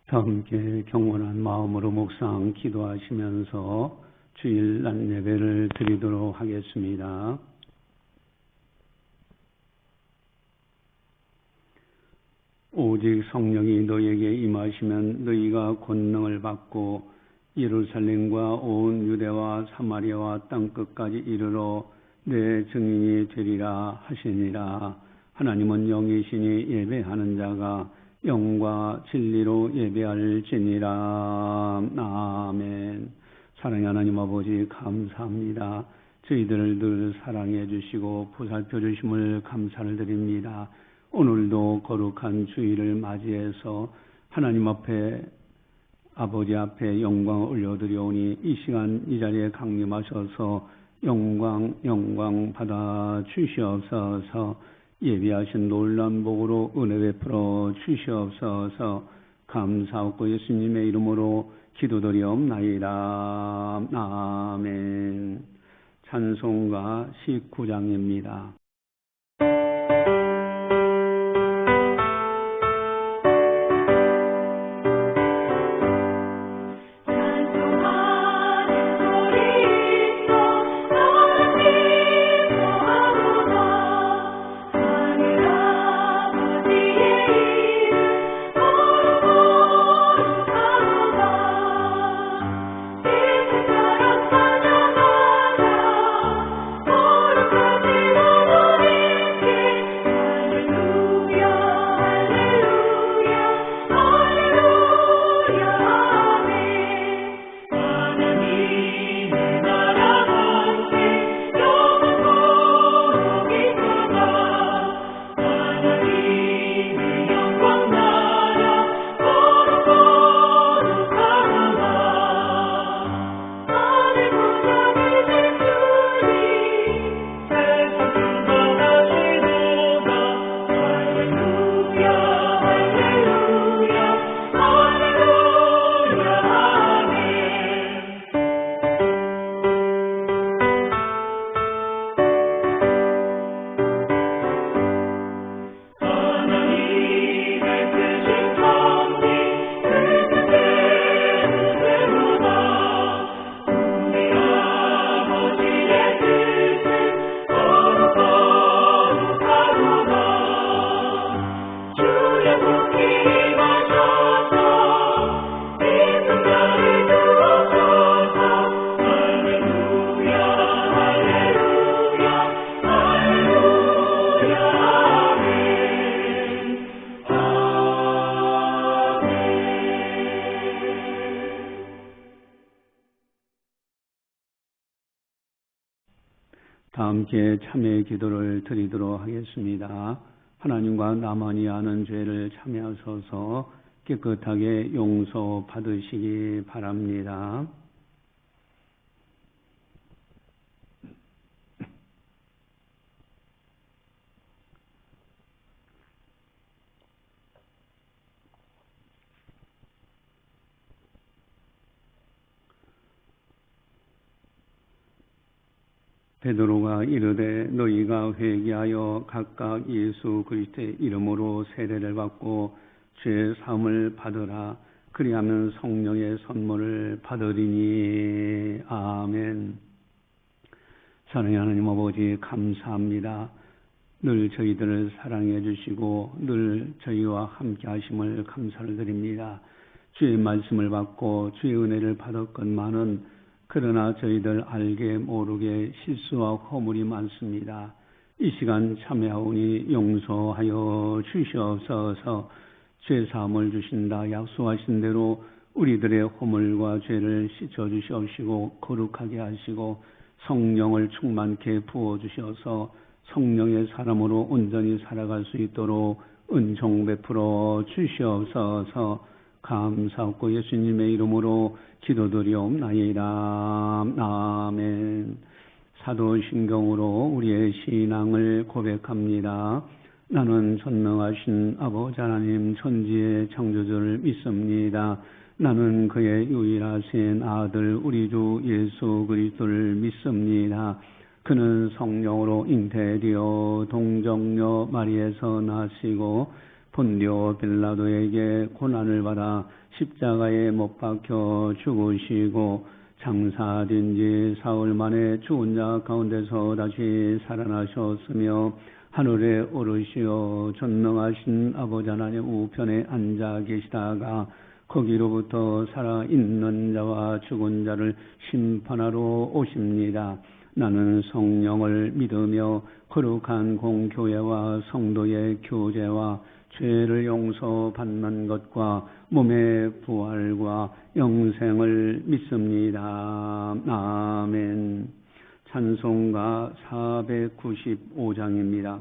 함께 경건한 마음으로 묵상 기도하시면서 주일 낮 예배를 드리도록 하겠습니다. 오직 성령이 너희에게 임하시면 너희가 권능을 받고 예루살렘과 온 유대와 사마리아와 땅끝까지 이르러 내 증인이 되리라 하시니라. 하나님은 영이시니 예배하는 자가 영과 진리로 예배할지니라. 아멘. 사랑의 하나님 아버지 감사합니다. 저희들을 늘 사랑해 주시고 보살펴 주심을 감사를 드립니다. 오늘도 거룩한 주일을 맞이해서 하나님 앞에 아버지 앞에 영광을 올려드려오니 이 시간 이 자리에 강림하셔서 영광 받아 주시옵소서. 예비하신 놀라운 복으로 은혜 베풀어 주시옵소서. 감사하고 예수님의 이름으로 기도드리옵나이다. 아멘. 찬송가 19장입니다. 다 함께 참회의 기도를 드리도록 하겠습니다. 하나님과 나만이 아는 죄를 참회하셔서 깨끗하게 용서받으시기 바랍니다. 베드로가 이르되 너희가 회개하여 각각 예수 그리스도의 이름으로 세례를 받고 죄 사함을 받으라. 그리하면 성령의 선물을 받으리니. 아멘. 사랑의 하나님 아버지 감사합니다. 늘 저희들을 사랑해 주시고 늘 저희와 함께 하심을 감사를 드립니다. 주의 말씀을 받고 주의 은혜를 받았건만은 그러나 저희들 알게 모르게 실수와 허물이 많습니다. 이 시간 참회하오니 용서하여 주시옵소서. 죄사함을 주신다 약속하신 대로 우리들의 허물과 죄를 씻어주시옵시고 거룩하게 하시고 성령을 충만케 부어주셔서 성령의 사람으로 온전히 살아갈 수 있도록 은총 베풀어 주시옵소서. 감사하고 예수님의 이름으로 기도드리옵나이다. 아멘. 사도신경으로 우리의 신앙을 고백합니다. 나는 전능하신 아버지 하나님 천지의 창조주를 믿습니다. 나는 그의 유일하신 아들 우리 주 예수 그리스도를 믿습니다. 그는 성령으로 잉태되어 동정녀 마리에서 나시고 본디오 빌라도에게 고난을 받아 십자가에 못 박혀 죽으시고 장사된 지 사흘 만에 죽은 자 가운데서 다시 살아나셨으며 하늘에 오르시어 전능하신 아버지 하나님 우편에 앉아 계시다가 거기로부터 살아있는 자와 죽은 자를 심판하러 오십니다. 나는 성령을 믿으며 거룩한 공교회와 성도의 교제와 죄를 용서받는 것과 몸의 부활과 영생을 믿습니다. 아멘. 찬송가 495장입니다.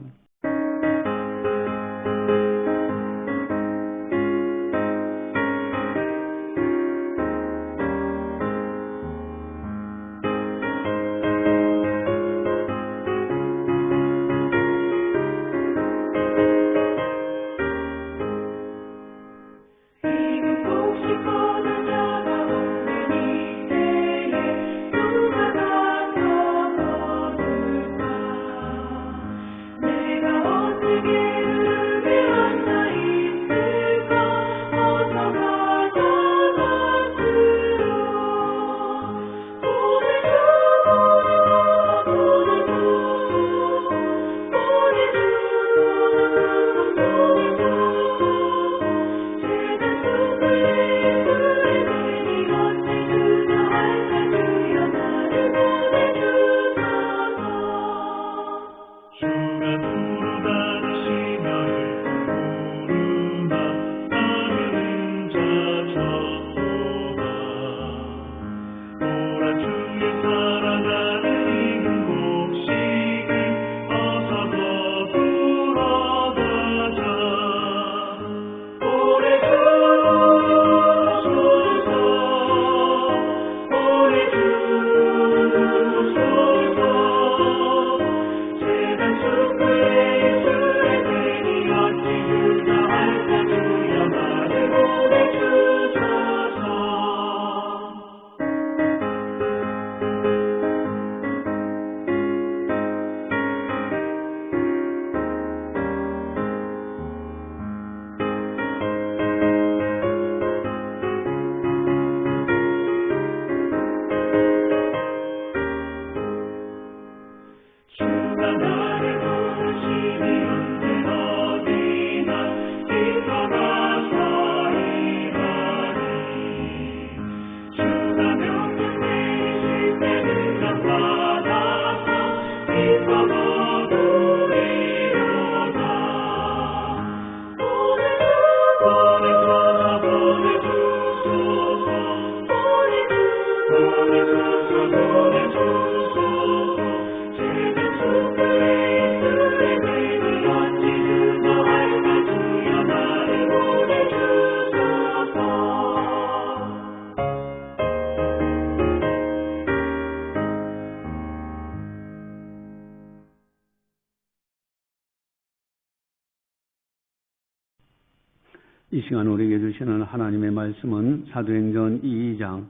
이 시간 우리에게 주시는 하나님의 말씀은 사도행전 2장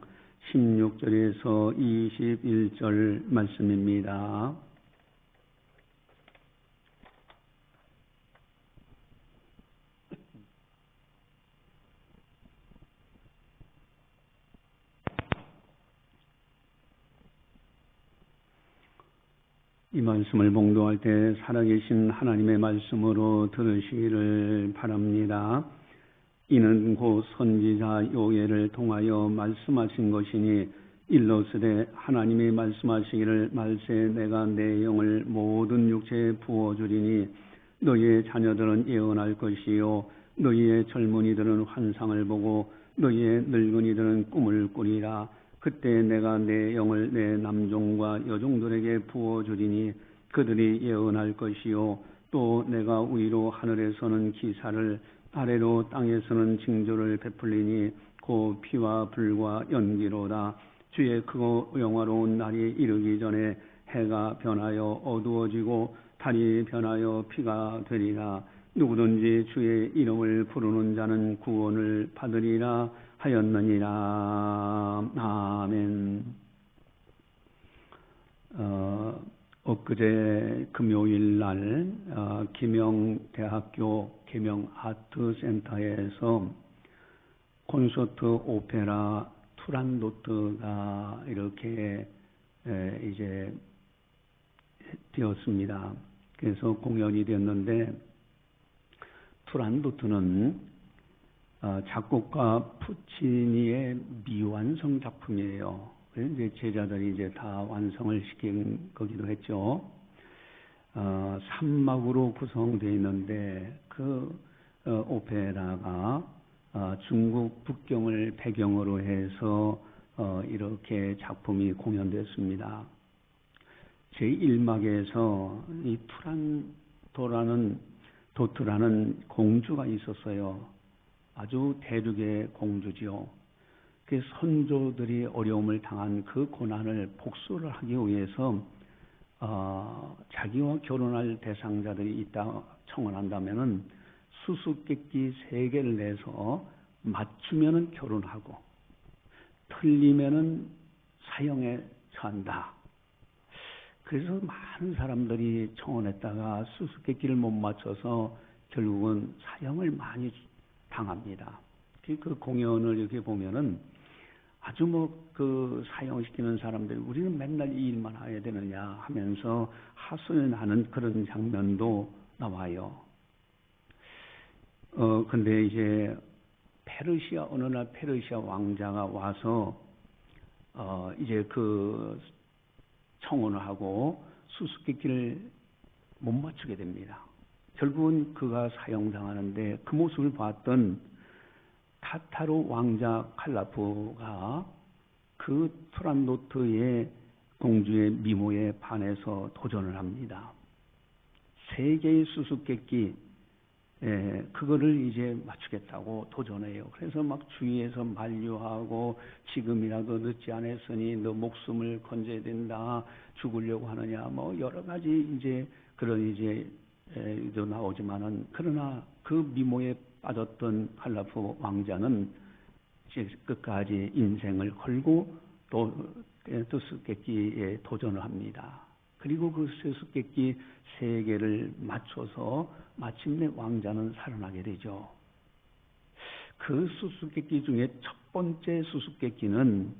16절에서 21절 말씀입니다. 이 말씀을 봉독할 때 살아계신 하나님의 말씀으로 들으시기를 바랍니다. 이는 곧 선지자 요엘을 통하여 말씀하신 것이니 일러스되 하나님이 말씀하시기를 말세 내가 내 영을 모든 육체에 부어주리니 너희의 자녀들은 예언할 것이요 너희의 젊은이들은 환상을 보고 너희의 늙은이들은 꿈을 꾸리라. 그때 내가 내 영을 내 남종과 여종들에게 부어주리니 그들이 예언할 것이요 또 내가 위로 하늘에서는 기사를 아래로 땅에서는 징조를 베풀리니 곧 피와 불과 연기로다. 주의 크고 영화로운 날이 이르기 전에 해가 변하여 어두워지고 달이 변하여 피가 되리라. 누구든지 주의 이름을 부르는 자는 구원을 받으리라 하였느니라. 아멘. 엊그제 금요일 날 김영대학교 계명 아트센터에서 콘서트 오페라 투란도트가 이렇게 이제 되었습니다. 그래서 공연이 되었는데, 투란도트는 작곡가 푸치니의 미완성 작품이에요. 그래서 이제 제자들이 이제 다 완성을 시킨 거기도 했죠. 3막으로 구성되어 있는데, 그 오페라가 중국 북경을 배경으로 해서 이렇게 작품이 공연됐습니다. 제1막에서 이 도트라는 공주가 있었어요. 아주 대륙의 공주지요. 그 선조들이 어려움을 당한 그 고난을 복수를 하기 위해서 자기와 결혼할 대상자들이 있다 청원한다면은 수수께끼 3개를 내서 맞추면은 결혼하고 틀리면은 사형에 처한다. 그래서 많은 사람들이 청원했다가 수수께끼를 못 맞춰서 결국은 사형을 많이 당합니다. 그 공연을 이렇게 보면은 아주 그 사형시키는 사람들이 우리는 맨날 이 일만 해야 되느냐 하면서 하소연하는 그런 장면도 나와요. 근데 이제 어느 날 페르시아 왕자가 와서 이제 그 청혼을 하고 수수께끼를 못 맞추게 됩니다. 결국은 그가 사형당하는데, 그 모습을 봤던 타타르 왕자 칼라프가 그 투란도트의 공주의 미모에 반해서 도전을 합니다. 3개의 수수께끼, 그거를 이제 맞추겠다고 도전해요. 그래서 막 주위에서 만류하고, 지금이라도 늦지 않았으니 너 목숨을 건져야 된다, 죽으려고 하느냐, 여러 가지 이제 그런 도 나오지만은, 그러나 그 미모에 빠졌던 칼라프 왕자는 이제 끝까지 인생을 걸고 또 수수께끼에 도전을 합니다. 그리고 그 수수께끼 3개를 맞춰서 마침내 왕자는 살아나게 되죠. 그 수수께끼 중에 첫 번째 수수께끼는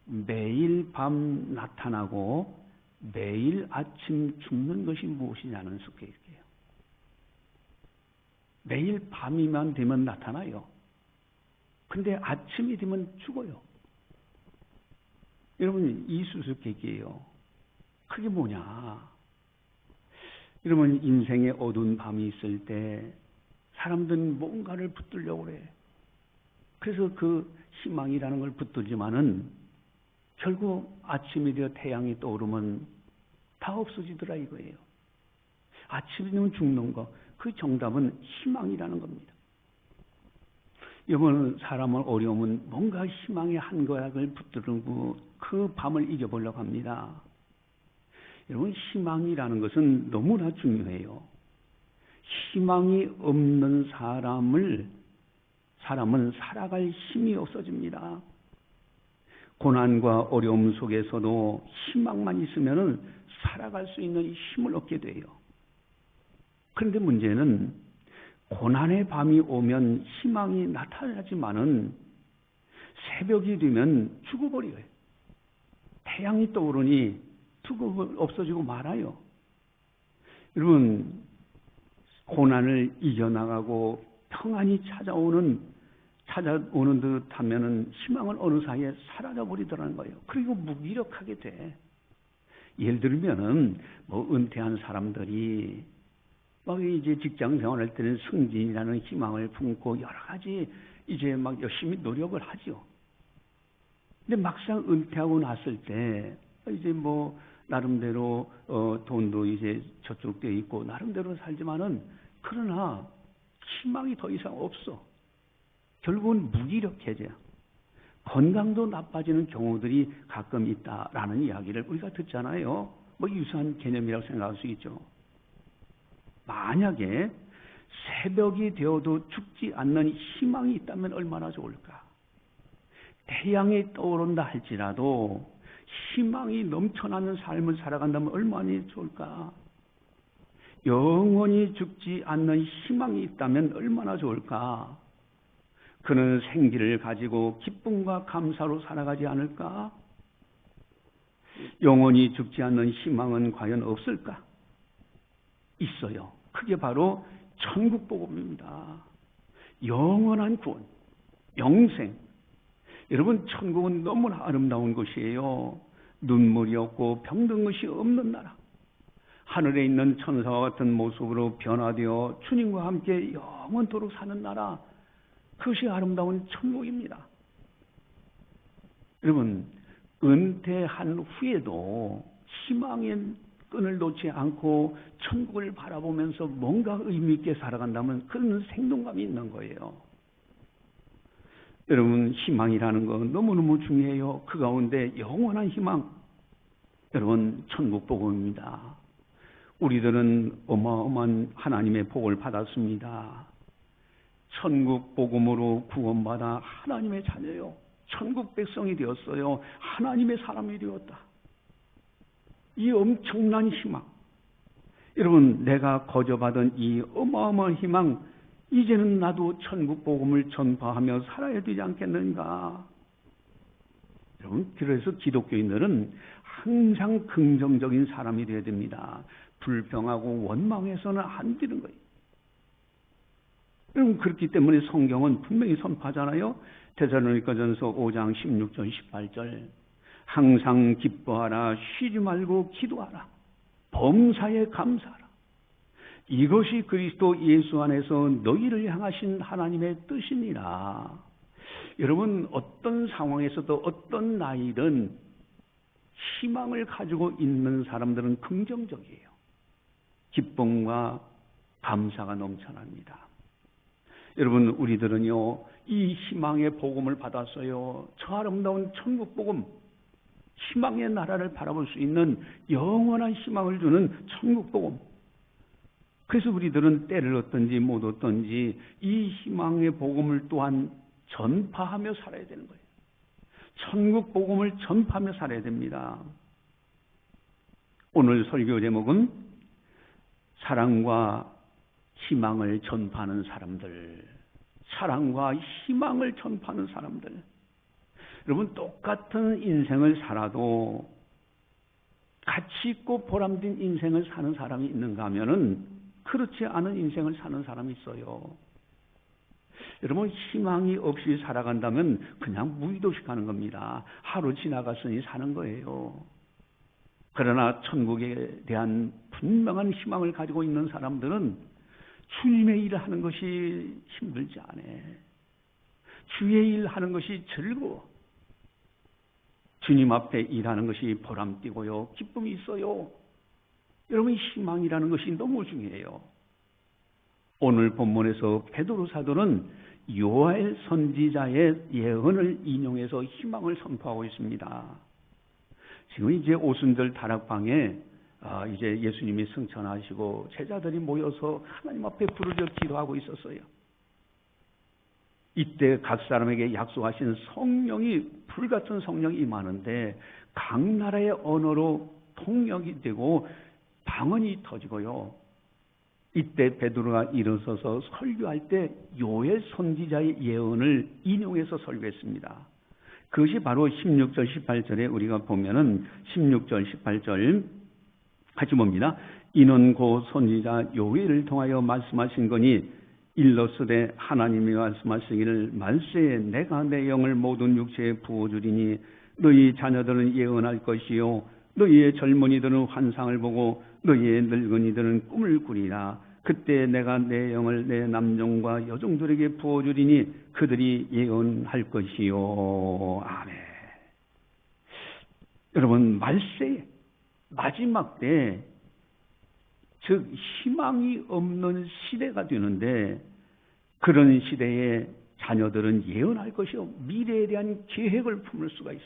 매일 밤 나타나고 매일 아침 죽는 것이 무엇이냐는 수수께끼예요. 매일 밤이만 되면 나타나요. 근데 아침이 되면 죽어요. 여러분, 이 수수께끼예요. 그게 뭐냐? 여러분, 인생에 어두운 밤이 있을 때 사람들은 뭔가를 붙들려고 그래. 그래서 그 희망이라는 걸 붙들지만은 결국 아침이 되어 태양이 떠오르면 다 없어지더라 이거예요. 아침이 되면 죽는 거, 그 정답은 희망이라는 겁니다. 여러분, 사람은 어려우면 뭔가 희망의 한 거약을 붙들고 그 밤을 이겨보려고 합니다. 여러분, 희망이라는 것은 너무나 중요해요. 희망이 없는 사람은 살아갈 힘이 없어집니다. 고난과 어려움 속에서도 희망만 있으면 살아갈 수 있는 힘을 얻게 돼요. 그런데 문제는 고난의 밤이 오면 희망이 나타나지만은 새벽이 되면 죽어버려요. 태양이 떠오르니 없어지고 말아요. 여러분, 고난을 이겨나가고 평안이 찾아오는 듯 하면은 희망은 어느 사이에 사라져버리더라는 거예요. 그리고 무기력하게 돼. 예를 들면은 은퇴한 사람들이 이제 직장 생활할 때는 승진이라는 희망을 품고 여러 가지 이제 열심히 노력을 하죠. 근데 막상 은퇴하고 났을 때 이제 나름대로 돈도 이제 저축되어 있고 나름대로 살지만은, 그러나 희망이 더 이상 없어. 결국은 무기력해져요. 건강도 나빠지는 경우들이 가끔 있다라는 이야기를 우리가 듣잖아요. 유사한 개념이라고 생각할 수 있죠. 만약에 새벽이 되어도 죽지 않는 희망이 있다면 얼마나 좋을까? 태양이 떠오른다 할지라도 희망이 넘쳐나는 삶을 살아간다면 얼마나 좋을까? 영원히 죽지 않는 희망이 있다면 얼마나 좋을까? 그는 생기를 가지고 기쁨과 감사로 살아가지 않을까? 영원히 죽지 않는 희망은 과연 없을까? 있어요. 그게 바로 천국 복음입니다. 영원한 구원, 영생. 여러분, 천국은 너무나 아름다운 곳이에요. 눈물이 없고 병든 것이 없는 나라. 하늘에 있는 천사와 같은 모습으로 변화되어 주님과 함께 영원토록 사는 나라. 그것이 아름다운 천국입니다. 여러분, 은퇴한 후에도 희망의 끈을 놓지 않고 천국을 바라보면서 뭔가 의미 있게 살아간다면 그런 생동감이 있는 거예요. 여러분, 희망이라는 건 너무너무 중요해요. 그 가운데 영원한 희망. 여러분, 천국 복음입니다. 우리들은 어마어마한 하나님의 복을 받았습니다. 천국 복음으로 구원받아 하나님의 자녀요. 천국 백성이 되었어요. 하나님의 사람이 되었다. 이 엄청난 희망. 여러분, 내가 거저받은 이 어마어마한 희망, 이제는 나도 천국 복음을 전파하며 살아야 되지 않겠는가? 여러분, 그래서 기독교인들은 항상 긍정적인 사람이 되어야 됩니다. 불평하고 원망해서는 안 되는 거예요. 여러분, 그렇기 때문에 성경은 분명히 선포하잖아요. 데살로니가전서 5장 16절 18절. 항상 기뻐하라, 쉬지 말고 기도하라, 범사에 감사하라. 이것이 그리스도 예수 안에서 너희를 향하신 하나님의 뜻이니라. 여러분, 어떤 상황에서도 어떤 나이든 희망을 가지고 있는 사람들은 긍정적이에요. 기쁨과 감사가 넘쳐납니다. 여러분, 우리들은요, 이 희망의 복음을 받았어요. 저 아름다운 천국 복음, 희망의 나라를 바라볼 수 있는 영원한 희망을 주는 천국 복음. 그래서 우리들은 때를 얻든지 못 얻든지 이 희망의 복음을 또한 전파하며 살아야 되는 거예요. 천국 복음을 전파하며 살아야 됩니다. 오늘 설교 제목은 사랑과 희망을 전파하는 사람들. 사랑과 희망을 전파하는 사람들. 여러분, 똑같은 인생을 살아도 가치 있고 보람된 인생을 사는 사람이 있는가 하면은 그렇지 않은 인생을 사는 사람이 있어요. 여러분, 희망이 없이 살아간다면 그냥 무의도식하는 겁니다. 하루 지나갔으니 사는 거예요. 그러나 천국에 대한 분명한 희망을 가지고 있는 사람들은 주님의 일을 하는 것이 힘들지 않아. 주의 일 하는 것이 즐거워. 주님 앞에 일하는 것이 보람띠고요. 기쁨이 있어요. 여러분, 희망이라는 것이 너무 중요해요. 오늘 본문에서 베드로 사도는 요엘 선지자의 예언을 인용해서 희망을 선포하고 있습니다. 지금 이제 오순절 다락방에 이제 예수님이 승천하시고 제자들이 모여서 하나님 앞에 부르짖어 기도하고 있었어요. 이때 각 사람에게 약속하신 성령이, 불같은 성령이 임하는데 각 나라의 언어로 통역이 되고 방언이 터지고요. 이때 베드로가 일어서서 설교할 때 요엘 선지자의 예언을 인용해서 설교했습니다. 그것이 바로 16절 18절에 우리가 보면은 16절 18절 같이 봅니다. 이는 곧 선지자 요엘을 통하여 말씀하신 거니 일러스되 하나님이 말씀하시기를 말세에 내가 내 영을 모든 육체에 부어주리니 너희 자녀들은 예언할 것이요 너희의 젊은이들은 환상을 보고 너희의 늙은이들은 꿈을 꾸리라. 그때 내가 내 영을 내 남종과 여종들에게 부어주리니 그들이 예언할 것이요. 아멘. 여러분, 말세 마지막 때, 즉 희망이 없는 시대가 되는데 그런 시대에 자녀들은 예언할 것이요 미래에 대한 계획을 품을 수가 있어.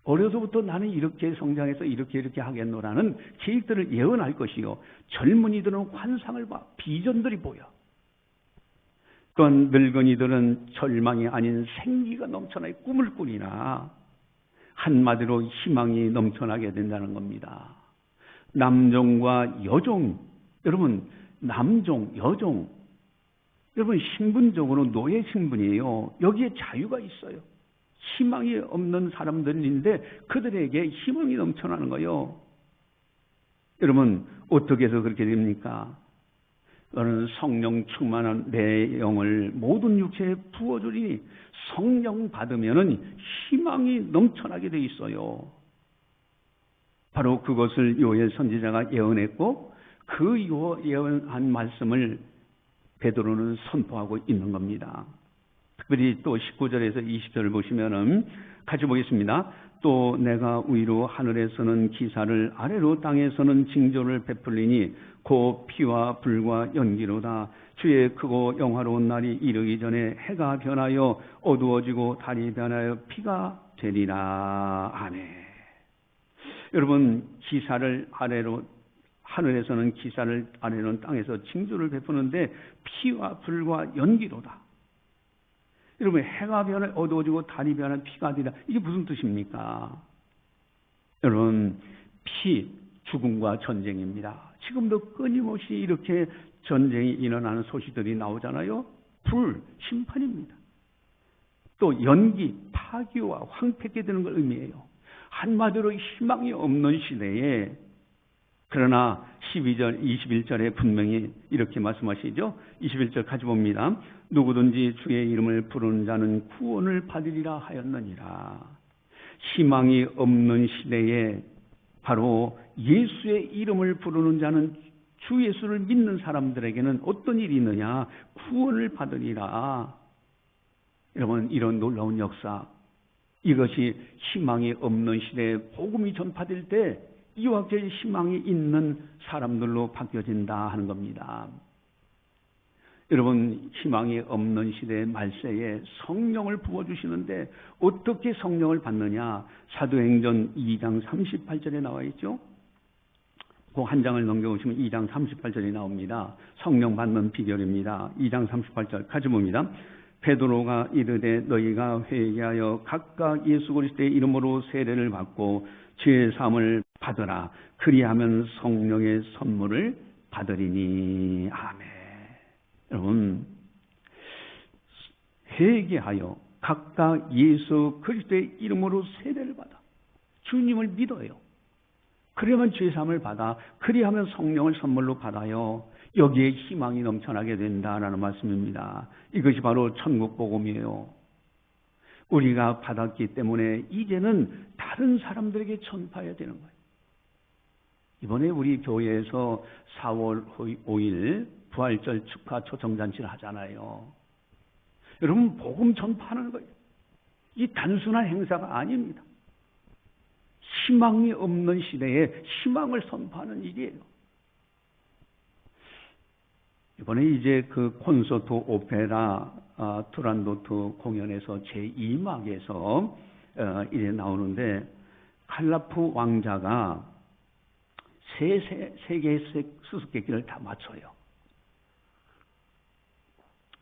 어려서부터 나는 이렇게 성장해서 이렇게 하겠노라는 계획들을 예언할 것이요 젊은이들은 환상을 봐, 비전들이 보여. 또한 늙은이들은 절망이 아닌 생기가 넘쳐나게 꿈을 꾸리나 한마디로 희망이 넘쳐나게 된다는 겁니다. 남종과 여종, 여러분, 남종, 여종, 여러분 신분적으로 노예 신분이에요. 여기에 자유가 있어요. 희망이 없는 사람들인데 그들에게 희망이 넘쳐나는 거예요. 여러분, 어떻게 해서 그렇게 됩니까? 너는 성령 충만한 내 영을 모든 육체에 부어주리니 성령 받으면은 희망이 넘쳐나게 돼 있어요. 바로 그것을 요엘 선지자가 예언했고 그 예언한 말씀을 베드로는 선포하고 있는 겁니다. 특별히 또 19절에서 20절을 보시면은 같이 보겠습니다. 또 내가 위로 하늘에서는 기사를 아래로 땅에서는 징조를 베풀리니 곧 피와 불과 연기로다. 주의 크고 영화로운 날이 이르기 전에 해가 변하여 어두워지고 달이 변하여 피가 되리라. 아멘. 여러분, 기사를 아래로 하늘에서는 기사를 아래로는 땅에서 징조를 베푸는데 피와 불과 연기로다. 여러분, 해가 변해 어두워지고 달이 변해 피가 되리라. 이게 무슨 뜻입니까? 여러분, 피, 죽음과 전쟁입니다. 지금도 끊임없이 이렇게 전쟁이 일어나는 소식들이 나오잖아요. 불, 심판입니다. 또 연기, 파괴와 황폐케 되는 걸 의미해요. 한마디로 희망이 없는 시대에, 그러나 12절, 21절에 분명히 이렇게 말씀하시죠. 21절 같이 봅니다. 누구든지 주의 이름을 부르는 자는 구원을 받으리라 하였느니라. 희망이 없는 시대에 바로 예수의 이름을 부르는 자는 주 예수를 믿는 사람들에게는 어떤 일이 있느냐? 구원을 받으리라. 여러분, 이런 놀라운 역사, 이것이 희망이 없는 시대에 복음이 전파될 때 이와 같이 희망이 있는 사람들로 바뀌어진다 하는 겁니다. 여러분, 희망이 없는 시대의 말세에 성령을 부어주시는데 어떻게 성령을 받느냐? 사도행전 2장 38절에 나와 있죠. 그 한 장을 넘겨보시면 2장 38절이 나옵니다. 성령 받는 비결입니다. 2장 38절 같이 봅니다. 베드로가 이르되 너희가 회개하여 각각 예수 그리스도의 이름으로 세례를 받고 죄 사함을 받으라. 그리하면 성령의 선물을 받으리니. 아멘. 여러분, 회개하여 각각 예수 그리스도의 이름으로 세례를 받아 주님을 믿어요. 그러면 죄 사함을 받아 그리하면 성령을 선물로 받아요. 여기에 희망이 넘쳐나게 된다라는 말씀입니다. 이것이 바로 천국 복음이에요. 우리가 받았기 때문에 이제는 다른 사람들에게 전파해야 되는 거예요. 이번에 우리 교회에서 4월 5일 부활절 축하 초청잔치를 하잖아요. 여러분, 복음 전파하는 거예요. 이 단순한 행사가 아닙니다. 희망이 없는 시대에 희망을 선포하는 일이에요. 이번에 이제 그 콘서트 오페라 투란도트 공연에서 제2막에서 이제 나오는데 칼라프 왕자가 세 개의 수수께끼를 다 맞춰요.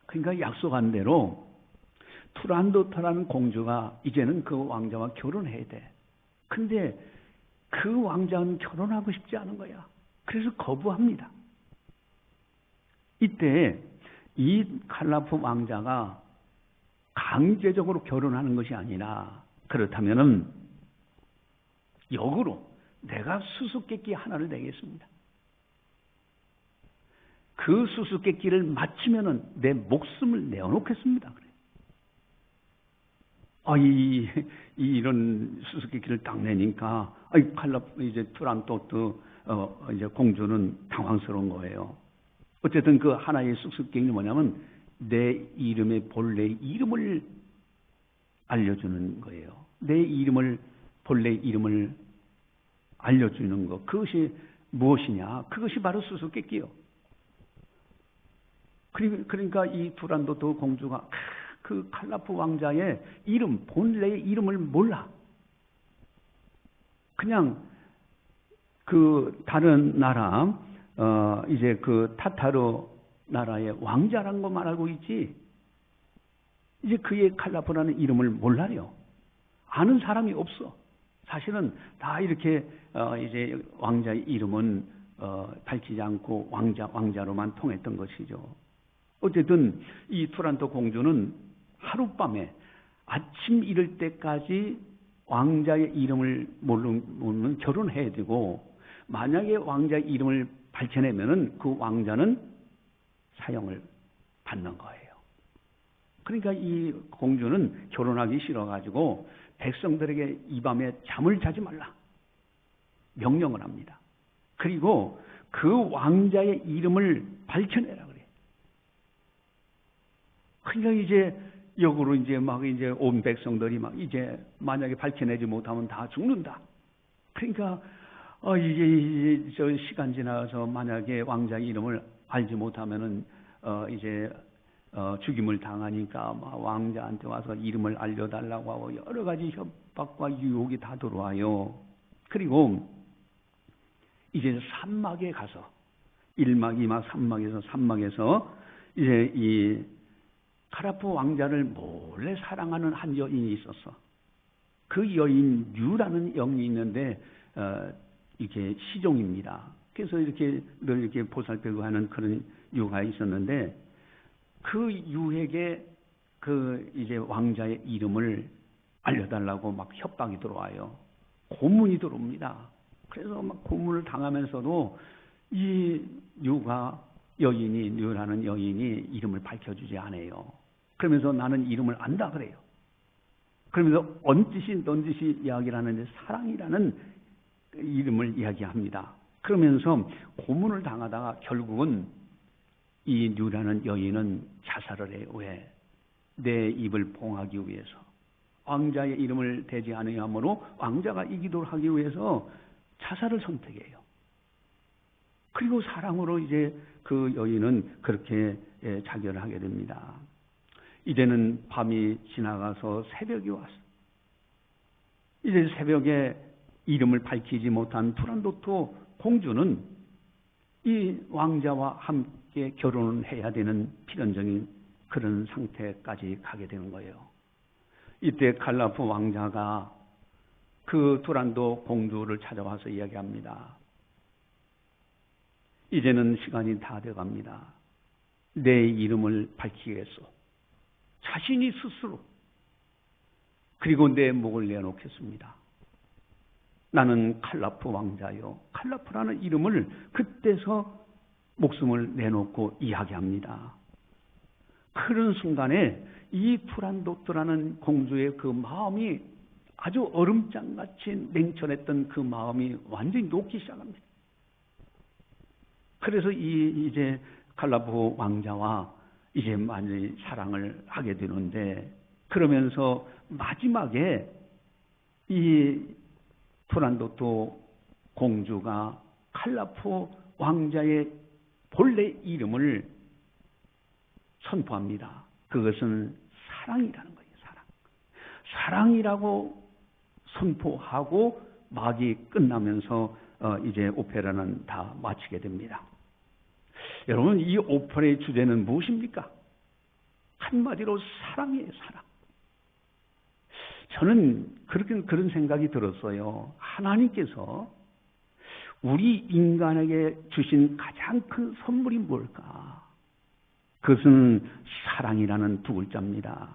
그러니까 약속한 대로 투란도트라는 공주가 이제는 그 왕자와 결혼해야 돼. 근데 그 왕자는 결혼하고 싶지 않은 거야. 그래서 거부합니다. 이때 이 칼라프 왕자가 강제적으로 결혼하는 것이 아니라 그렇다면은 역으로 내가 수수께끼 하나를 내겠습니다. 그 수수께끼를 맞히면은 내 목숨을 내어놓겠습니다. 그래. 이런 수수께끼를 딱 내니까 칼라프 이제 투란도트 이제 공주는 당황스러운 거예요. 어쨌든 그 하나의 수수께끼는 뭐냐면 내 이름의 본래 이름을 알려주는 거예요. 내 이름을 본래 이름을 알려주는 것. 그것이 무엇이냐? 그것이 바로 수수께끼요. 그러니까 이 투란도트 공주가 그 칼라프 왕자의 이름, 본래의 이름을 몰라. 그냥 그 다른 나라, 이제 그 타타르 나라의 왕자란 것만 알고 있지, 이제 그의 칼라프라는 이름을 몰라요. 아는 사람이 없어. 사실은 다 이렇게 이제 왕자의 이름은 밝히지 않고 왕자로만 통했던 것이죠. 어쨌든 이 투란토 공주는 하룻밤에 아침 이를 때까지 왕자의 이름을 모르면 결혼해야 되고, 만약에 왕자의 이름을 밝혀내면은 그 왕자는 사형을 받는 거예요. 그러니까 이 공주는 결혼하기 싫어가지고 백성들에게 이 밤에 잠을 자지 말라 명령을 합니다. 그리고 그 왕자의 이름을 밝혀내라 그래. 그러니까 이제 역으로 이제 온 백성들이 이제 만약에 밝혀내지 못하면 다 죽는다. 그러니까 이제 저 시간 지나서 만약에 왕자의 이름을 알지 못하면은 이제 죽임을 당하니까 왕자한테 와서 이름을 알려달라고 하고 여러 가지 협박과 유혹이 다 들어와요. 그리고 이제 산막에 가서 1막, 2막, 3막에서 3막에서 이제 이 카라프 왕자를 몰래 사랑하는 한 여인이 있었어. 그 여인 유라는 영이 있는데 이게 시종입니다. 그래서 이렇게 늘 이렇게 보살펴고 하는 그런 유가 있었는데, 그 유에게 그 이제 왕자의 이름을 알려달라고 막 협박이 들어와요. 고문이 들어옵니다. 그래서 막 고문을 당하면서도 이 유라는 여인이 이름을 밝혀주지 않아요. 그러면서 나는 이름을 안다 그래요. 그러면서 넌지시 이야기를 하는데 사랑이라는 이름을 이야기합니다. 그러면서 고문을 당하다가 결국은 이 유라는 여인은 자살을 해요. 왜? 내 입을 봉하기 위해서. 왕자의 이름을 대지 않으므로 왕자가 이기도록 하기 위해서 자살을 선택해요. 그리고 사랑으로 이제 그 여인은 그렇게 자결을 하게 됩니다. 이제는 밤이 지나가서 새벽이 왔어. 이제 새벽에 이름을 밝히지 못한 투란도토 공주는 이 왕자와 함께 결혼을 해야 되는 필연적인 그런 상태까지 가게 되는 거예요. 이때 칼라프 왕자가 그 투란도 공주를 찾아와서 이야기합니다. 이제는 시간이 다 돼갑니다. 내 이름을 밝히겠소. 자신이 스스로. 그리고 내 목을 내놓겠습니다. 나는 칼라프 왕자요. 칼라프라는 이름을 그때서 목숨을 내놓고 이야기합니다. 그런 순간에 이 투란도트라는 공주의 그 마음이 아주 얼음장같이 냉철했던 그 마음이 완전히 녹기 시작합니다. 그래서 이제 칼라프 왕자와 이제 많이 사랑을 하게 되는데, 그러면서 마지막에 이 투란도토 공주가 칼라프 왕자의 본래 이름을 선포합니다. 그것은 사랑이라는 거예요. 사랑이라고 선포하고 막이 끝나면서 이제 오페라는 다 마치게 됩니다. 여러분, 이 오페라의 주제는 무엇입니까? 한마디로 사랑이에요. 사랑. 저는 그런 생각이 들었어요. 하나님께서 우리 인간에게 주신 가장 큰 선물이 뭘까? 그것은 사랑이라는 두 글자입니다.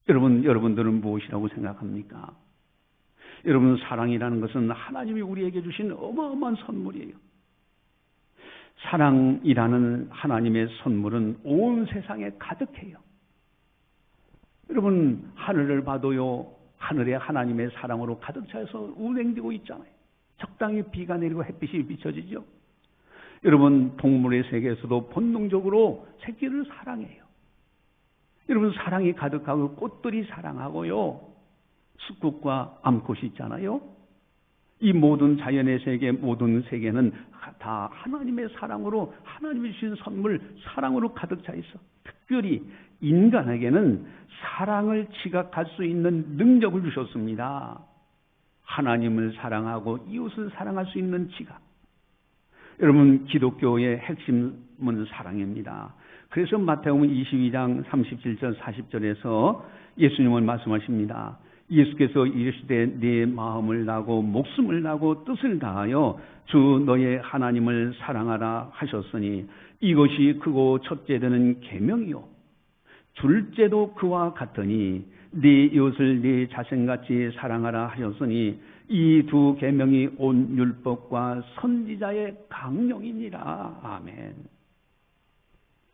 여러분들은 무엇이라고 생각합니까? 여러분, 사랑이라는 것은 하나님이 우리에게 주신 어마어마한 선물이에요. 사랑이라는 하나님의 선물은 온 세상에 가득해요. 여러분, 하늘을 봐도요, 하늘에 하나님의 사랑으로 가득 차서 운행되고 있잖아요. 적당히 비가 내리고 햇빛이 비춰지죠. 여러분, 동물의 세계에서도 본능적으로 새끼를 사랑해요. 여러분, 사랑이 가득하고 꽃들이 사랑하고요, 숲꽃과 암꽃이 있잖아요. 이 모든 자연의 세계, 모든 세계는 다 하나님의 사랑으로, 하나님이 주신 선물 사랑으로 가득 차 있어. 특별히 인간에게는 사랑을 지각할 수 있는 능력을 주셨습니다. 하나님을 사랑하고 이웃을 사랑할 수 있는 지각. 여러분, 기독교의 핵심은 사랑입니다. 그래서 마태복음 22장 37절 40절에서 예수님은 말씀하십니다. 예수께서 이르시되 네 마음을 다하고 목숨을 다하고 뜻을 다하여 주 너의 하나님을 사랑하라 하셨으니 이것이 크고 첫째 되는 계명이요 둘째도 그와 같으니 네 이웃을 네 자신같이 사랑하라 하셨으니 이 두 계명이 온 율법과 선지자의 강령이니라. 아멘.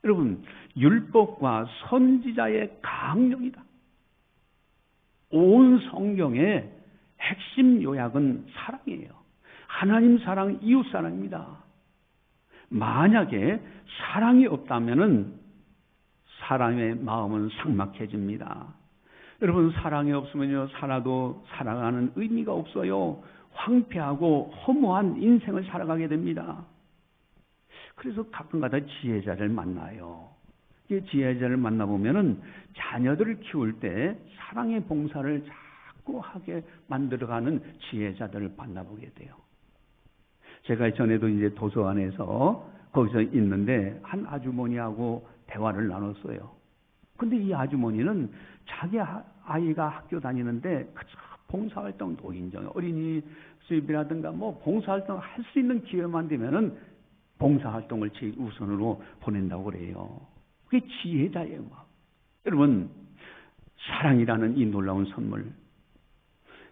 여러분, 율법과 선지자의 강령이다. 온 성경의 핵심 요약은 사랑이에요. 하나님 사랑, 이웃 사랑입니다. 만약에 사랑이 없다면은 사람의 마음은 삭막해집니다. 여러분, 사랑이 없으면요, 살아도 살아가는 의미가 없어요. 황폐하고 허무한 인생을 살아가게 됩니다. 그래서 가끔가다 지혜자를 만나요. 지혜자를 만나보면은 자녀들을 키울 때 사랑의 봉사를 자꾸 하게 만들어가는 지혜자들을 만나보게 돼요. 제가 전에도 이제 도서관에서 거기서 있는데 한 아주머니하고 대화를 나눴어요. 근데 이 아주머니는 자기 아이가 학교 다니는데 봉사활동, 노인정, 어린이 수업이라든가 뭐 봉사활동 할 수 있는 기회만 되면은 봉사활동을 제일 우선으로 보낸다고 그래요. 그게 지혜자예요. 여러분, 사랑이라는 이 놀라운 선물.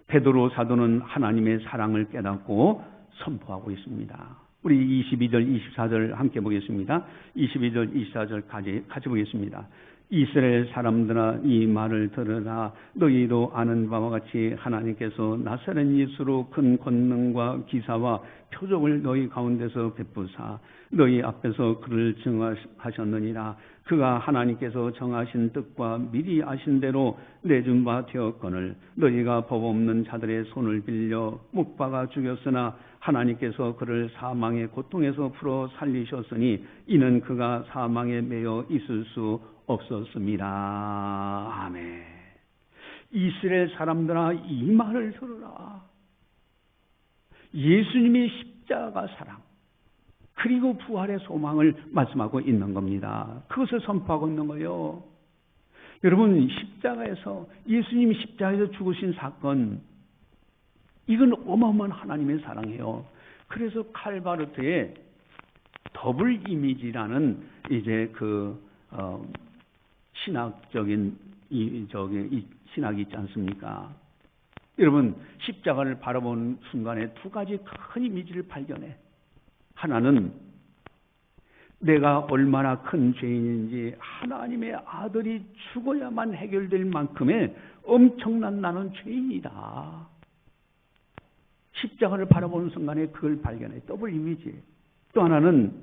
베드로 사도는 하나님의 사랑을 깨닫고 선포하고 있습니다. 우리 22절, 24절 함께 보겠습니다. 22절, 24절 같이 보겠습니다. 이스라엘 사람들아 이 말을 들으라. 너희도 아는 바와 같이 하나님께서 나사렛 예수로 큰 권능과 기사와 표적을 너희 가운데서 베푸사 너희 앞에서 그를 증하셨느니라. 그가 하나님께서 정하신 뜻과 미리 아신 대로 내준 바 되었거늘 너희가 법 없는 자들의 손을 빌려 못 박아 죽였으나 하나님께서 그를 사망의 고통에서 풀어 살리셨으니 이는 그가 사망에 매여 있을 수 없었습니다. 아멘. 이스라엘 사람들아 이 말을 들으라. 예수님의 십자가 사랑 그리고 부활의 소망을 말씀하고 있는 겁니다. 그것을 선포하고 있는 거예요. 여러분, 십자가에서 예수님이 십자가에서 죽으신 사건, 이건 어마어마한 하나님의 사랑이에요. 그래서 칼바르트에 더블 이미지라는 이제 신학적인 이 신학이 있지 않습니까? 여러분, 십자가를 바라보는 순간에 두 가지 큰 이미지를 발견해. 하나는 내가 얼마나 큰 죄인인지 하나님의 아들이 죽어야만 해결될 만큼의 엄청난 나는 죄인이다. 십자가를 바라보는 순간에 그걸 발견해. 더블 이미지. 또 하나는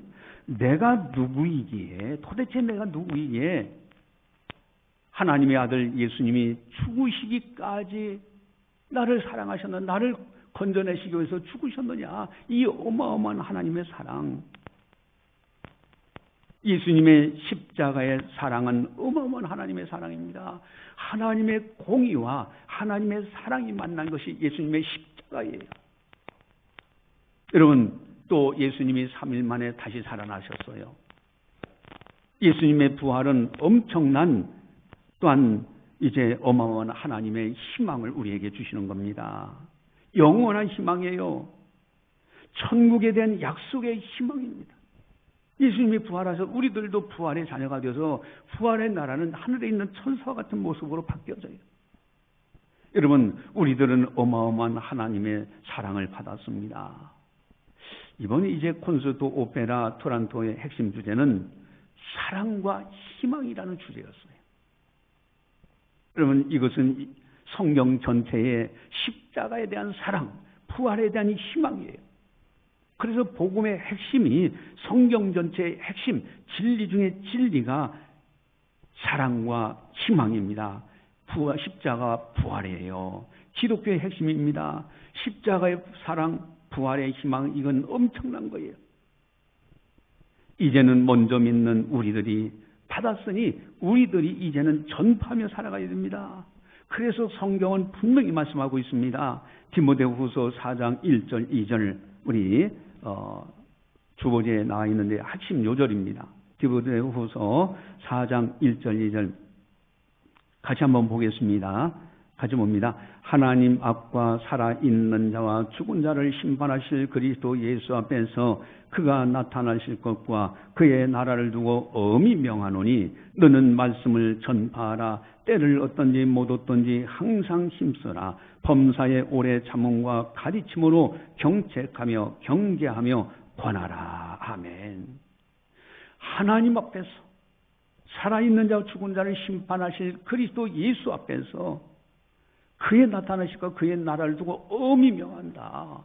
내가 누구이기에, 도대체 내가 누구이기에 하나님의 아들 예수님이 죽으시기까지 나를 사랑하셨느냐, 나를 건져내시기 위해서 죽으셨느냐. 이 어마어마한 하나님의 사랑. 예수님의 십자가의 사랑은 어마어마한 하나님의 사랑입니다. 하나님의 공의와 하나님의 사랑이 만난 것이 예수님의 십자가예요. 여러분, 또 예수님이 3일 만에 다시 살아나셨어요. 예수님의 부활은 엄청난 또한 이제 어마어마한 하나님의 희망을 우리에게 주시는 겁니다. 영원한 희망이에요. 천국에 대한 약속의 희망입니다. 예수님이 부활하셔서 우리들도 부활의 자녀가 되어서 부활의 나라는 하늘에 있는 천사와 같은 모습으로 바뀌어져요. 여러분, 우리들은 어마어마한 하나님의 사랑을 받았습니다. 이번에 이제 콘서트 오페라 토론토의 핵심 주제는 사랑과 희망이라는 주제였어요. 여러분, 이것은 성경 전체의 십자가에 대한 사랑, 부활에 대한 희망이에요. 그래서 복음의 핵심이 성경 전체의 핵심, 진리 중에 진리가 사랑과 희망입니다. 십자가 부활이에요. 기독교의 핵심입니다. 십자가의 사랑, 부활의 희망, 이건 엄청난 거예요. 이제는 먼저 믿는 우리들이 받았으니 우리들이 이제는 전파하며 살아가야 됩니다. 그래서 성경은 분명히 말씀하고 있습니다. 디모데후서 4장 1절 2절 우리 주보지에 나와 있는데 핵심 요절입니다. 디모데후서 4장 1절 2절 같이 한번 보겠습니다. 가져옵니다. 하나님 앞과 살아있는 자와 죽은 자를 심판하실 그리스도 예수 앞에서 그가 나타나실 것과 그의 나라를 두고 엄히 명하노니 너는 말씀을 전파하라. 때를 얻든지 못 얻든지 항상 힘써라. 범사의 오래 참음과 가르침으로 경책하며 경계하며 권하라. 아멘. 하나님 앞에서 살아있는 자와 죽은 자를 심판하실 그리스도 예수 앞에서 그의 나타나실까 그의 나라를 두고 엄히 명한다.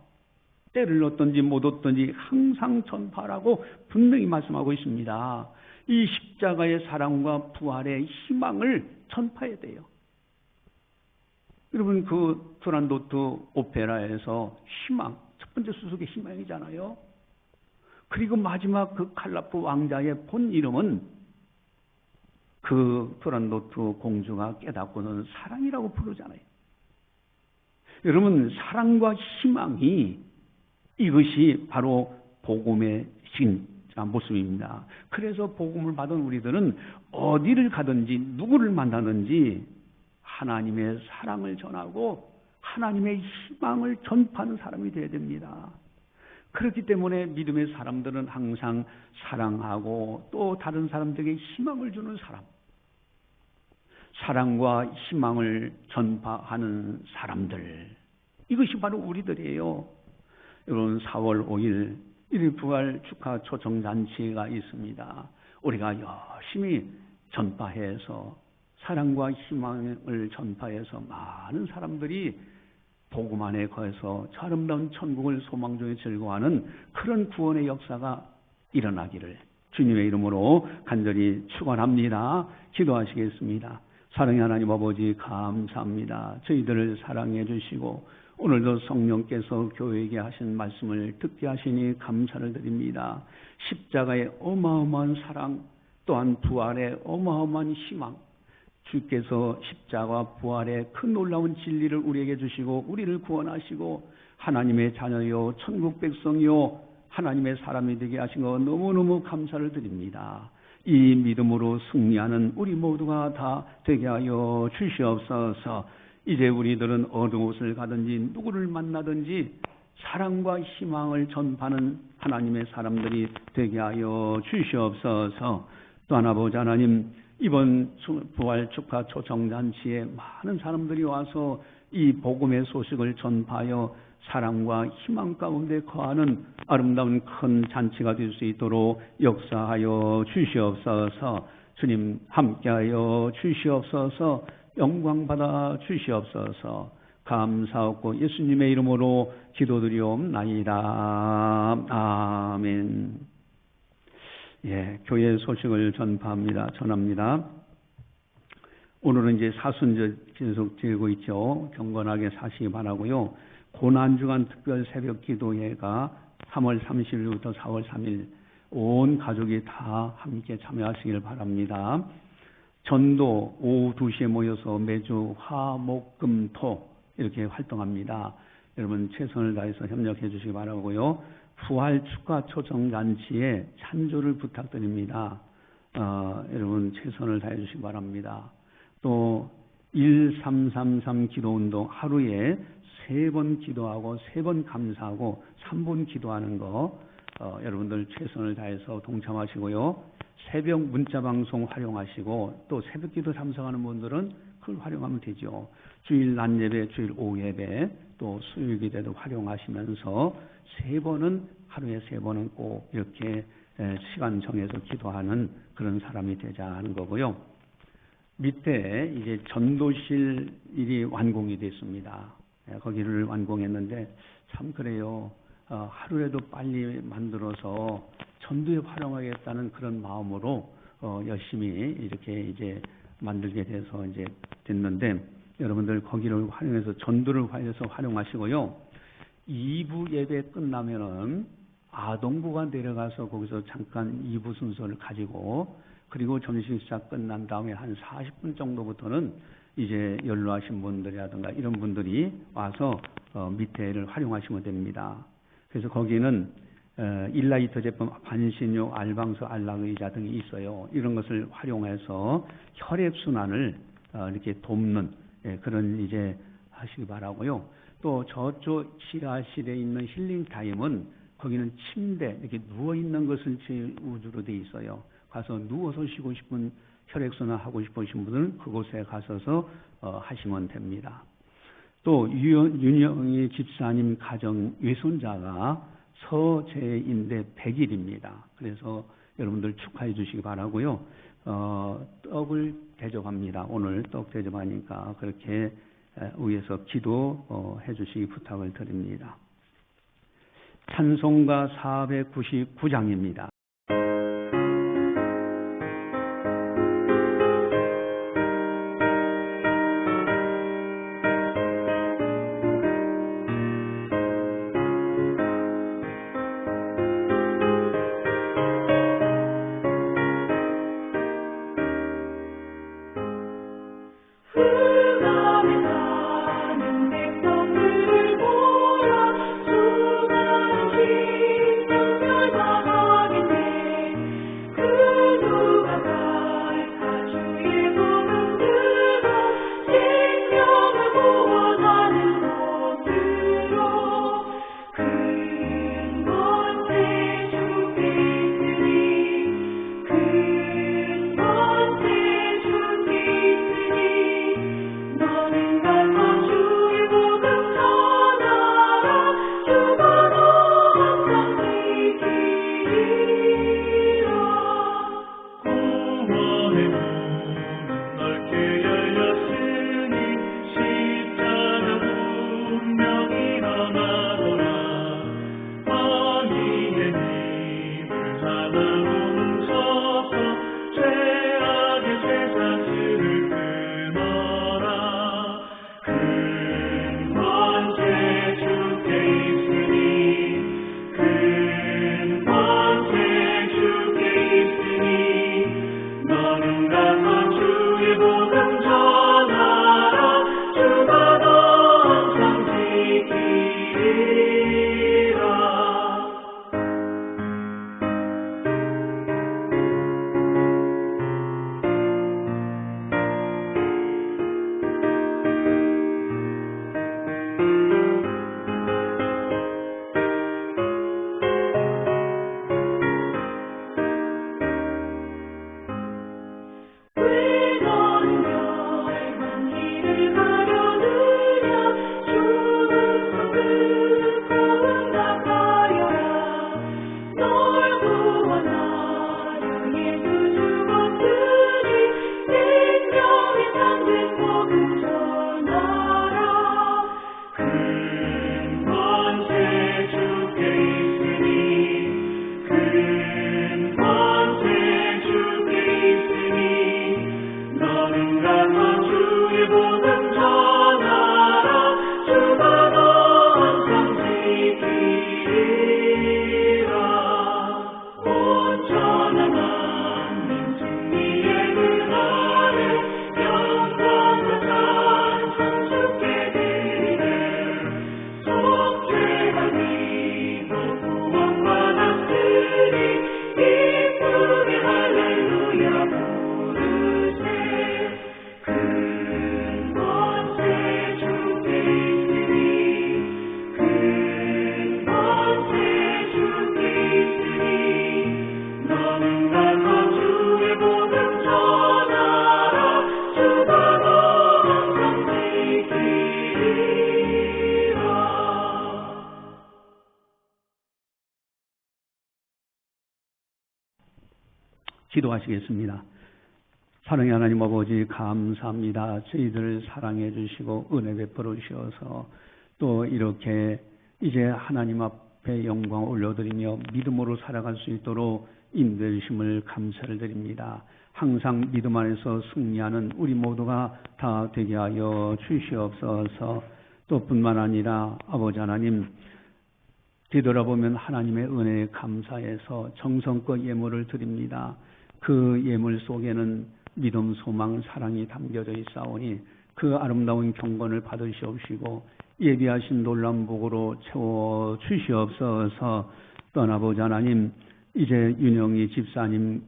때를 얻든지 못 얻든지 항상 전파하라고 분명히 말씀하고 있습니다. 이 십자가의 사랑과 부활의 희망을 전파해야 돼요. 여러분, 그 투란도트 오페라에서 희망, 첫 번째 수석의 희망이잖아요. 그리고 마지막 그 칼라프 왕자의 본 이름은 그 투란도트 공주가 깨닫고는 사랑이라고 부르잖아요. 여러분, 사랑과 희망이 이것이 바로 복음의 진짜 모습입니다. 그래서 복음을 받은 우리들은 어디를 가든지 누구를 만나든지 하나님의 사랑을 전하고 하나님의 희망을 전파하는 사람이 되어야 됩니다. 그렇기 때문에 믿음의 사람들은 항상 사랑하고 또 다른 사람들에게 희망을 주는 사람, 사랑과 희망을 전파하는 사람들, 이것이 바로 우리들이에요. 여러분, 4월 5일 일일 부활 축하 초청잔치가 있습니다. 우리가 열심히 전파해서 사랑과 희망을 전파해서 많은 사람들이 복음 안에 거해서 저 아름다운 천국을 소망 중에 즐거워하는 그런 구원의 역사가 일어나기를 주님의 이름으로 간절히 축원합니다. 기도하시겠습니다. 사랑의 하나님 아버지, 감사합니다. 저희들을 사랑해 주시고 오늘도 성령께서 교회에게 하신 말씀을 듣게 하시니 감사를 드립니다. 십자가의 어마어마한 사랑, 또한 부활의 어마어마한 희망, 주께서 십자가 부활의 큰 놀라운 진리를 우리에게 주시고 우리를 구원하시고 하나님의 자녀요 천국 백성이요 하나님의 사람이 되게 하신 것 너무너무 감사를 드립니다. 이 믿음으로 승리하는 우리 모두가 다 되게 하여 주시옵소서. 이제 우리들은 어느 곳을 가든지 누구를 만나든지 사랑과 희망을 전파하는 하나님의 사람들이 되게 하여 주시옵소서. 또 하나 보자 하나님, 이번 부활 축하 초청잔치에 많은 사람들이 와서 이 복음의 소식을 전파하여 사랑과 희망 가운데 거하는 아름다운 큰 잔치가 될 수 있도록 역사하여 주시옵소서. 주님 함께하여 주시옵소서. 영광받아 주시옵소서. 감사하고 예수님의 이름으로 기도드리옵나이다. 아멘. 예, 교회 소식을 전합니다. 오늘은 이제 사순절 계속 지내고 있죠. 경건하게 사시기 바라고요. 고난주간 특별 새벽 기도회가 3월 30일부터 4월 3일 온 가족이 다 함께 참여하시길 바랍니다. 전도 오후 2시에 모여서 매주 화, 목, 금, 토 이렇게 활동합니다. 여러분 최선을 다해서 협력해 주시기 바라고요. 부활 축하 초청잔치에 찬조를 부탁드립니다. 여러분 최선을 다해 주시기 바랍니다. 또 1333 기도운동 하루에 3번 기도하고 3번 감사하고 3번 기도하는 거 여러분들 최선을 다해서 동참하시고요. 새벽 문자방송 활용하시고 또 새벽기도 참석하는 분들은 그걸 활용하면 되죠. 주일 낮 예배, 주일 오후 예배, 또 수요일 기도도 활용하시면서 하루에 3번은 꼭 이렇게 시간 정해서 기도하는 그런 사람이 되자 하는 거고요. 밑에 이제 전도실 일이 완공이 됐습니다. 거기를 완공했는데 참 그래요. 하루에도 빨리 만들어서 전도에 활용하겠다는 그런 마음으로 열심히 이렇게 이제 만들게 돼서 이제 됐는데 여러분들 거기를 활용해서 전도를 활용하시고요. 2부 예배 끝나면은 아동부가 내려가서 거기서 잠깐 2부 순서를 가지고 그리고 점심 시작 끝난 다음에 한 40분 정도부터는 이제 연로하신 분들이라든가 이런 분들이 와서 밑에를 활용하시면 됩니다. 그래서 거기는 일라이터 제품, 반신욕, 알방수, 알락의자 등이 있어요. 이런 것을 활용해서 혈액순환을 이렇게 돕는 그런 이제 하시기 바라고요. 또 저쪽 지하실에 있는 힐링 타임은 거기는 침대 이렇게 누워 있는 것을 제 우주로 돼 있어요. 가서 누워서 쉬고 싶은 혈액순환 하고 싶으신 분들은 그곳에 가셔서 하시면 됩니다. 또 윤영희 집사님 가정 외손자가 서재인데 100일입니다. 그래서 여러분들 축하해 주시기 바라고요. 떡을 대접합니다. 오늘 떡 대접하니까 그렇게 위에서 기도해 주시기 부탁을 드립니다. 찬송가 499장입니다. 기도하시겠습니다. 사랑의 하나님 아버지 감사합니다. 저희들을 사랑해 주시고 은혜 베풀어 주셔서 또 이렇게 이제 하나님 앞에 영광 올려드리며 믿음으로 살아갈 수 있도록 인도해 주심을 감사를 드립니다. 항상 믿음 안에서 승리하는 우리 모두가 다 되게 하여 주시옵소서. 또 뿐만 아니라 아버지 하나님 뒤돌아보면 하나님의 은혜에 감사해서 정성껏 예물을 드립니다. 그 예물 속에는 믿음, 소망, 사랑이 담겨져 있사오니 그 아름다운 경건을 받으시옵시고 예비하신 놀라운 복으로 채워 주시옵소서. 떠나보자 하나님, 이제 윤영희 집사님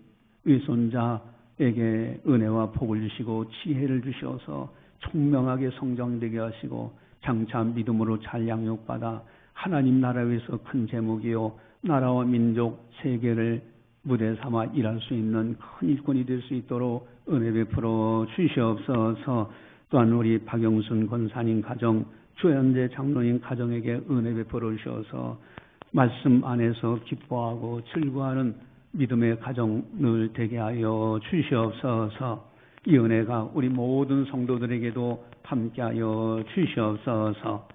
위손자에게 은혜와 복을 주시고 지혜를 주셔서 총명하게 성장되게 하시고 장차 믿음으로 잘 양육받아 하나님 나라 위해서 큰 제목이요 나라와 민족 세계를 무대 삼아 일할 수 있는 큰 일꾼이 될 수 있도록 은혜 베풀어 주시옵소서. 또한 우리 박영순 권사님 가정, 조현재 장로님 가정에게 은혜 베풀어 주셔서 말씀 안에서 기뻐하고 즐거워하는 믿음의 가정을 되게 하여 주시옵소서. 이 은혜가 우리 모든 성도들에게도 함께하여 주시옵소서.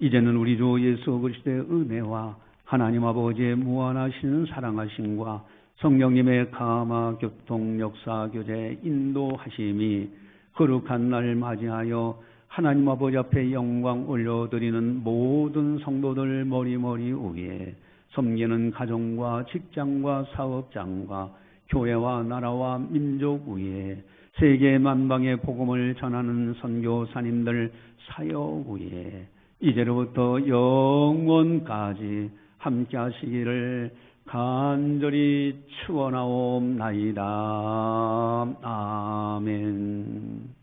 이제는 우리 주 예수 그리스도의 은혜와 하나님 아버지의 무한하신 사랑하심과 성령님의 감화 교통 역사 교제 인도하심이 거룩한 날 맞이하여 하나님 아버지 앞에 영광 올려드리는 모든 성도들 머리머리 위에 섬기는 가정과 직장과 사업장과 교회와 나라와 민족 위에 세계 만방의 복음을 전하는 선교사님들 사역 위에 이제로부터 영원까지 함께 하시기를 간절히 축원하옵나이다. 아멘.